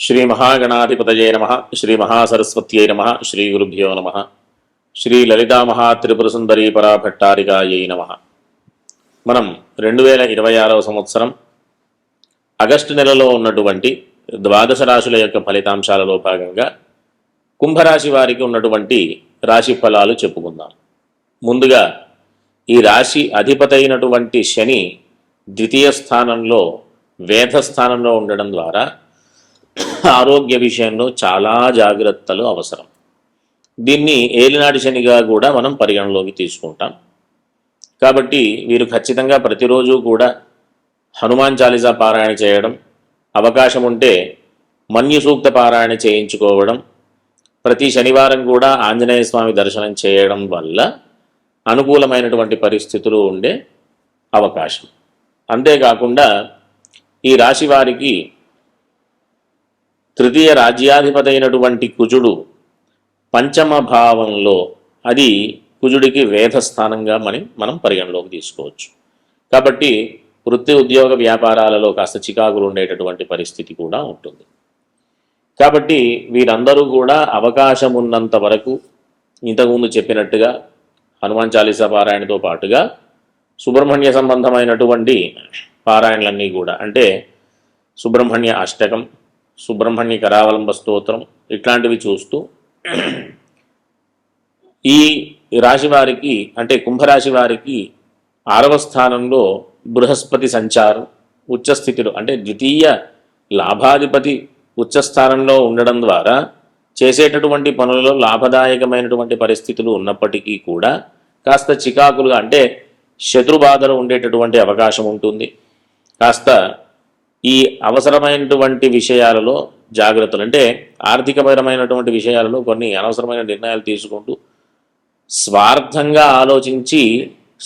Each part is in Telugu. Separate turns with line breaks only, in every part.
శ్రీ మహాగణాధిపతయే నమః శ్రీ మహాసరస్వత్యై నమః శ్రీ గురుభ్యో నమః శ్రీ లలితా మహాత్రిపుర సుందరీ పరాభట్టారికాయై నమః. మనం 2026వ సంవత్సరం ఆగస్టు నెలలో ఉన్నటువంటి ద్వాదశ రాశుల యొక్క ఫలితాంశాలలో భాగంగా కుంభరాశి వారికి ఉన్నటువంటి రాశి ఫలాలు చెప్పుకుందాం. ముందుగా ఈ రాశి అధిపతి అయినటువంటి శని ద్వితీయ స్థానంలో వేధ స్థానంలో ఉండడం ద్వారా ఆరోగ్య విషయంలో చాలా జాగ్రత్తలు అవసరం. దీన్ని ఏలినాటి శనిగా కూడా మనం పరిగణలోకి తీసుకుంటాం. కాబట్టి వీరు ఖచ్చితంగా ప్రతిరోజు కూడా హనుమాన్ చాలీసా పారాయణ చేయడం, అవకాశం ఉంటే మన్యు సూక్త పారాయణ చేయించుకోవడం, ప్రతి శనివారం కూడా ఆంజనేయ స్వామి దర్శనం చేయడం వల్ల అనుకూలమైనటువంటి పరిస్థితులు ఉండే అవకాశం. అంతేకాకుండా ఈ రాశి వారికి తృతీయ రాజ్యాధిపతి అయినటువంటి కుజుడు పంచమ భావంలో, అది కుజుడికి వేధస్థానంగా మనం పరిగణలోకి తీసుకోవచ్చు. కాబట్టి వృత్తి ఉద్యోగ వ్యాపారాలలో కాస్త చికాకులు ఉండేటటువంటి పరిస్థితి కూడా ఉంటుంది. కాబట్టి వీరందరూ కూడా అవకాశం ఉన్నంత వరకు ఇంతకుముందు చెప్పినట్టుగా హనుమాన్ చాలీసా పారాయణతో పాటుగా సుబ్రహ్మణ్య సంబంధమైనటువంటి పారాయణలన్నీ కూడా, అంటే సుబ్రహ్మణ్య అష్టకం, సుబ్రహ్మణ్య కరావలంబ స్తోత్రం ఇట్లాంటివి చూస్తూ ఈ రాశి వారికి, అంటే కుంభరాశి వారికి 6వ స్థానంలో బృహస్పతి సంచారం ఉచ్చస్థితిలో, అంటే ద్వితీయ లాభాధిపతి ఉచ్చస్థానంలో ఉండడం ద్వారా చేసేటటువంటి పనులలో లాభదాయకమైనటువంటి పరిస్థితులు ఉన్నప్పటికీ కూడా కాస్త చికాకులుగా, అంటే శత్రుబాధలు ఉండేటటువంటి అవకాశం ఉంటుంది. కాస్త ఈ అవసరమైనటువంటి విషయాలలో జాగ్రత్తలు, అంటే ఆర్థికపరమైనటువంటి విషయాలలో కొన్ని అనవసరమైన నిర్ణయాలు తీసుకుంటూ స్వార్థంగా ఆలోచించి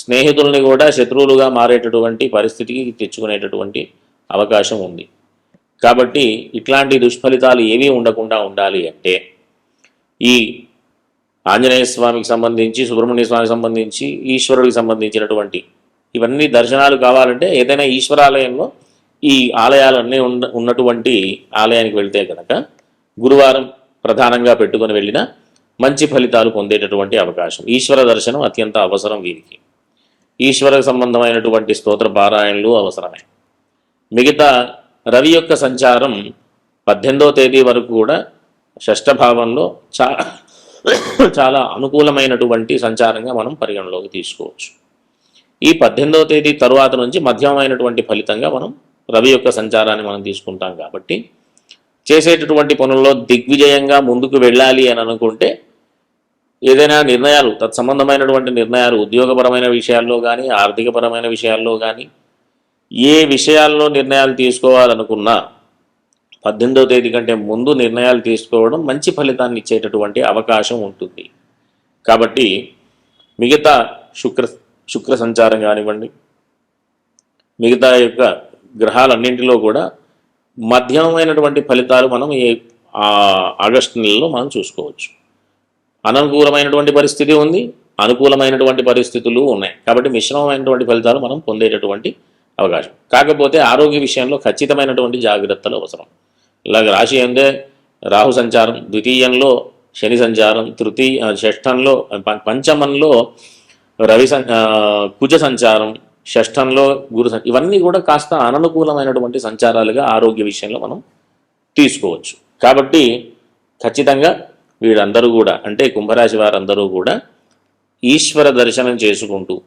స్నేహితుల్ని కూడా శత్రువులుగా మారేటటువంటి పరిస్థితికి తెచ్చుకునేటటువంటి అవకాశం ఉంది. కాబట్టి ఇట్లాంటి దుష్ఫలితాలు ఏమీ ఉండకుండా ఉండాలి అంటే ఈ ఆంజనేయ స్వామికి సంబంధించి, సుబ్రహ్మణ్య స్వామికి సంబంధించి, ఈశ్వరుడికి సంబంధించినటువంటి ఇవన్నీ దర్శనాలు కావాలంటే ఏదైనా ఈశ్వరాలయంలో ఈ ఆలయాలన్నీ ఉన్నటువంటి ఆలయానికి వెళ్తే కనుక గురువారం ప్రధానంగా పెట్టుకొని వెళ్ళిన మంచి ఫలితాలు పొందేటటువంటి అవకాశం. ఈశ్వర దర్శనం అత్యంత అవసరం వీరికి. ఈశ్వర సంబంధమైనటువంటి స్తోత్ర పారాయణలు అవసరమే. మిగతా రవి యొక్క సంచారం 18వ తేదీ వరకు కూడా షష్ఠభావంలో చాలా అనుకూలమైనటువంటి సంచారంగా మనం పరిగణలోకి తీసుకోవచ్చు. ఈ 18వ తేదీ తరువాత నుంచి మధ్యమైనటువంటి ఫలితంగా మనం రవి యొక్క సంచారాన్ని మనం తీసుకుంటాం. కాబట్టి చేసేటటువంటి పనుల్లో దిగ్విజయంగా ముందుకు వెళ్ళాలి అని అనుకుంటే ఏదైనా నిర్ణయాలు, తత్సంబంధమైనటువంటి నిర్ణయాలు, ఉద్యోగపరమైన విషయాల్లో కానీ, ఆర్థికపరమైన విషయాల్లో కానీ, ఏ విషయాల్లో నిర్ణయాలు తీసుకోవాలనుకున్నా 18వ తేదీ కంటే ముందు నిర్ణయాలు తీసుకోవడం మంచి ఫలితాన్ని ఇచ్చేటటువంటి అవకాశం ఉంటుంది. కాబట్టి మిగతా శుక్ర సంచారం కానివ్వండి, మిగతా యొక్క గ్రహాలన్నింటిలో కూడా మధ్యమైనటువంటి ఫలితాలు మనం ఈ ఆగస్టు నెలలో మనం చూసుకోవచ్చు. అననుకూలమైనటువంటి పరిస్థితి ఉంది, అనుకూలమైనటువంటి పరిస్థితులు ఉన్నాయి. కాబట్టి మిశ్రమమైనటువంటి ఫలితాలు మనం పొందేటటువంటి అవకాశం. కాకపోతే ఆరోగ్య విషయంలో ఖచ్చితమైనటువంటి జాగ్రత్తలు అవసరం. ఇలాగ రాశి అందే రాహు సంచారం, ద్వితీయంలో శని సంచారం, షష్ఠంలో పంచమంలో రవి కుజ సంచారం, షష్ఠంలో గురు ఇవన్నీ కూడా కాస్త అననుకూలమైనటువంటి సంచారాలుగా ఆరోగ్య విషయంలో మనం తీసుకోవచ్చు. కాబట్టి ఖచ్చితంగా వీరందరూ కూడా, అంటే కుంభరాశి వారందరూ కూడా ఈశ్వర దర్శనం చేసుకుంటూ,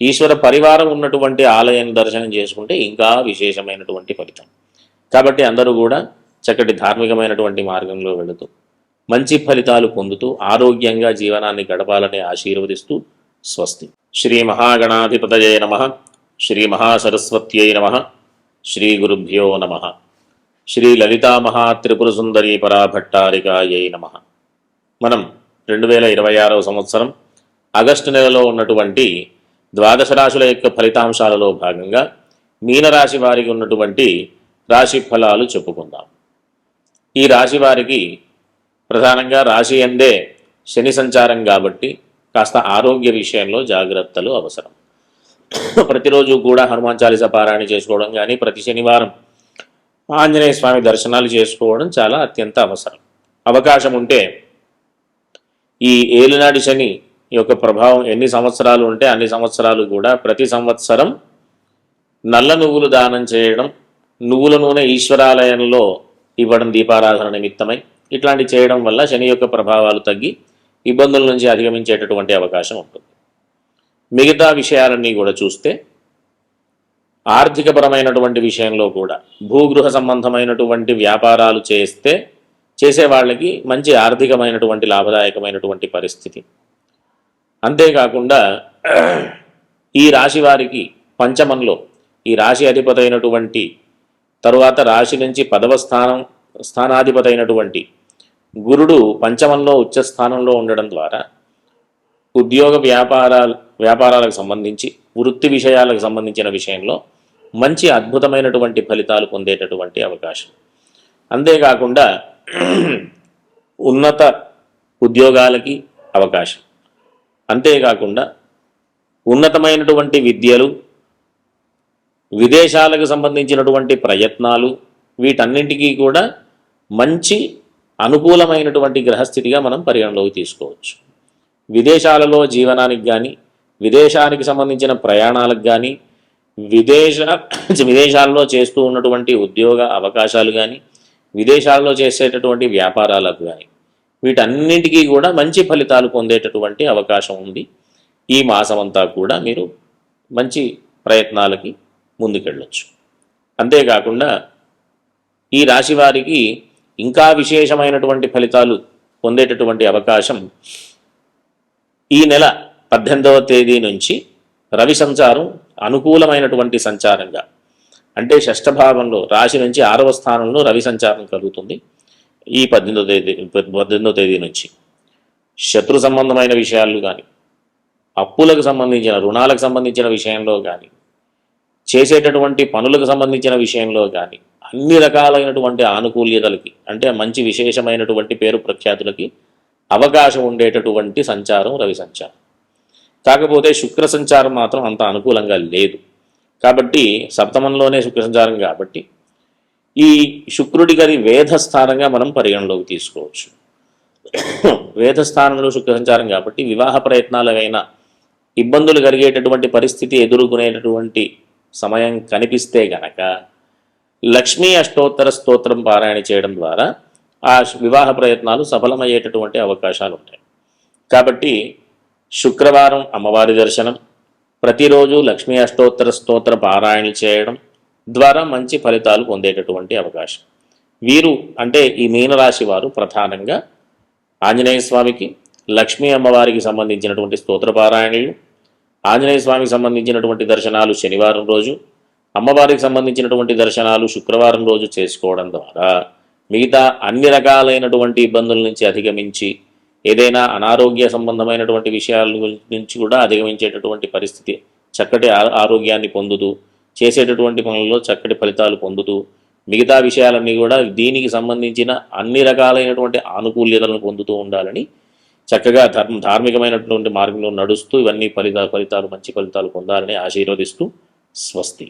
ఈశ్వర పరివారం ఉన్నటువంటి ఆలయం దర్శనం చేసుకుంటే ఇంకా విశేషమైనటువంటి ఫలితం. కాబట్టి అందరూ కూడా చక్కటి ధార్మికమైనటువంటి మార్గంలో వెళుతూ మంచి ఫలితాలు పొందుతూ ఆరోగ్యంగా జీవనాన్ని గడపాలని ఆశీర్వదిస్తూ స్వస్తి. శ్రీ మహాగణాధిపతయే నమః శ్రీ మహాసరస్వత్యై నమః శ్రీ గురుభ్యో నమః శ్రీ లలితా మహాత్రిపుర సుందరీ పరాభట్టారికాయై నమః. మనం 2026వ సంవత్సరం ఆగస్టు నెలలో ఉన్నటువంటి ద్వాదశ రాశుల యొక్క ఫలితాంశాలలో భాగంగా మీనరాశి వారికి ఉన్నటువంటి రాశి ఫలాలు చెప్పుకుందాం. ఈ రాశి వారికి ప్రధానంగా రాశి అందే శని సంచారం కాబట్టి కాస్త ఆరోగ్య విషయంలో జాగ్రత్తలు అవసరం. ప్రతిరోజు కూడా హనుమాన్ చాలీసా పారాయణ చేసుకోవడం కానీ, ప్రతి శనివారం ఆంజనేయ స్వామి దర్శనాలు చేసుకోవడం చాలా అత్యంత అవసరం. అవకాశం ఉంటే ఈ ఏలినాటి శని యొక్క ప్రభావం ఎన్ని సంవత్సరాలు ఉంటే అన్ని సంవత్సరాలు కూడా ప్రతి సంవత్సరం నల్ల నువ్వులు దానం చేయడం, నువ్వుల నూనె ఈశ్వరాలయంలో ఇవ్వడం దీపారాధన నిమిత్తమై ఇట్లాంటి చేయడం వల్ల శని యొక్క ప్రభావాలు తగ్గి ఇబ్బందుల నుంచి అధిగమించేటటువంటి అవకాశం ఉంటుంది. మిగతా విషయాలన్నీ కూడా చూస్తే ఆర్థికపరమైనటువంటి విషయంలో కూడా భూగృహ సంబంధమైనటువంటి వ్యాపారాలు చేసే వాళ్ళకి మంచి ఆర్థికమైనటువంటి లాభదాయకమైనటువంటి పరిస్థితి. అంతేకాకుండా ఈ రాశి వారికి పంచమంలో ఈ రాశి అధిపతి అయినటువంటి తరువాత రాశి నుంచి 10వ స్థానాధిపతి అయినటువంటి గురుడు పంచమంలో ఉచ్చ స్థానంలో ఉండడం ద్వారా ఉద్యోగ వ్యాపారాలకు సంబంధించి వృత్తి విషయాలకు సంబంధించిన విషయంలో మంచి అద్భుతమైనటువంటి ఫలితాలు పొందేటటువంటి అవకాశం. అంతేకాకుండా ఉన్నత ఉద్యోగాలకి అవకాశం. అంతేకాకుండా ఉన్నతమైనటువంటి విద్యలు, విదేశాలకు సంబంధించినటువంటి ప్రయత్నాలు, వీటన్నింటికీ కూడా మంచి అనుకూలమైనటువంటి గ్రహస్థితిగా మనం పరిగణలోకి తీసుకోవచ్చు. విదేశాలలో జీవనానికి కానీ, విదేశానికి సంబంధించిన ప్రయాణాలకు కానీ, విదేశాల్లో చేస్తూ ఉన్నటువంటి ఉద్యోగ అవకాశాలు కానీ, విదేశాల్లో చేసేటటువంటి వ్యాపారాలకు కానీ, వీటన్నింటికీ కూడా మంచి ఫలితాలు పొందేటటువంటి అవకాశం ఉంది. ఈ మాసమంతా కూడా మీరు మంచి ప్రయత్నాలకి ముందుకెళ్ళొచ్చు. అంతేకాకుండా ఈ రాశి వారికి ఇంకా విశేషమైనటువంటి ఫలితాలు పొందేటటువంటి అవకాశం ఈ నెల 18వ తేదీ నుంచి రవి సంచారం అనుకూలమైనటువంటి సంచారంగా, అంటే షష్ఠభావంలో రాశి నుంచి 6వ స్థానంలో రవి సంచారం కలుగుతుంది. ఈ 18వ తేదీ నుంచి శత్రు సంబంధమైన విషయాలు కానీ, అప్పులకు సంబంధించిన రుణాలకు సంబంధించిన విషయంలో కానీ, చేసేటటువంటి పనులకు సంబంధించిన విషయంలో కానీ అన్ని రకాలైనటువంటి ఆనుకూల్యతలకి, అంటే మంచి విశేషమైనటువంటి పేరు ప్రఖ్యాతులకి అవకాశం ఉండేటటువంటి సంచారం రవి సంచారం. కాకపోతే శుక్ర సంచారం మాత్రం అంత అనుకూలంగా లేదు. కాబట్టి సప్తమంలోనే శుక్ర సంచారం కాబట్టి ఈ శుక్రుడికి అది వేధస్థానంగా మనం పరిగణలోకి తీసుకోవచ్చు. వేధస్థానంలో శుక్ర సంచారం కాబట్టి వివాహ ప్రయత్నాలైనా ఇబ్బందులు కలిగేటటువంటి పరిస్థితి ఎదుర్కొనేటటువంటి సమయం కనిపిస్తే గనక లక్ష్మీ అష్టోత్తర స్తోత్రం పారాయణ చేయడం ద్వారా ఆ వివాహ ప్రయత్నాలు సఫలమయ్యేటటువంటి అవకాశాలు ఉంటాయి. కాబట్టి శుక్రవారం అమ్మవారి దర్శనం, ప్రతిరోజు లక్ష్మీ అష్టోత్తర స్తోత్ర పారాయణ చేయడం ద్వారా మంచి ఫలితాలు పొందేటటువంటి అవకాశం. వీరు అంటే ఈ మీనరాశి వారు ప్రధానంగా ఆంజనేయ స్వామికి, లక్ష్మీ అమ్మవారికి సంబంధించినటువంటి స్తోత్ర పారాయణలు, ఆంజనేయ స్వామికి సంబంధించినటువంటి దర్శనాలు శనివారం రోజు, అమ్మవారికి సంబంధించినటువంటి దర్శనాలు శుక్రవారం రోజు చేసుకోవడం ద్వారా మిగతా అన్ని రకాలైనటువంటి ఇబ్బందుల నుంచి అధిగమించి ఏదైనా అనారోగ్య సంబంధమైనటువంటి విషయాల నుంచి కూడా అధిగమించేటటువంటి పరిస్థితి, చక్కటి ఆరోగ్యాన్ని పొందుతూ చేసేటటువంటి పనుల్లో చక్కటి ఫలితాలు పొందుతూ మిగతా విషయాలన్నీ కూడా దీనికి సంబంధించిన అన్ని రకాలైనటువంటి ఆనుకూల్యతలను పొందుతూ ఉండాలని చక్కగా ధార్మికమైనటువంటి మార్గంలో నడుస్తూ ఇవన్నీ ఫలితాలు మంచి ఫలితాలు పొందాలని ఆశీర్వదిస్తూ స్వస్తి.